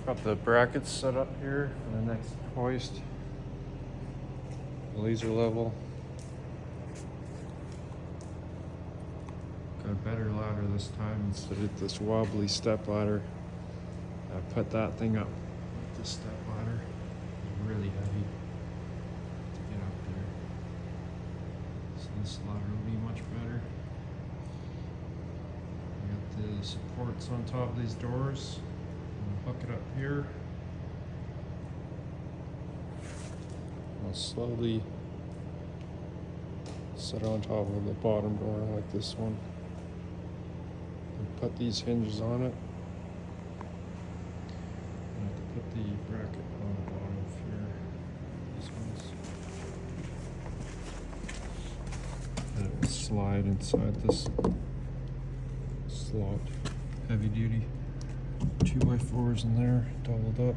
Got the brackets set up here for the next hoist. Laser level. Got a better ladder this time instead of this wobbly step ladder. I put that thing up with the step ladder. It's really heavy to get up there. So this ladder will be much better. We got the supports on top of these doors. I'll hook it up here. I'll slowly set it on top of the bottom door like this one. And put these hinges on it. And I have to put the bracket on the bottom of here. These ones. And it will slide inside this slot. Heavy duty 2x4s in there, doubled up.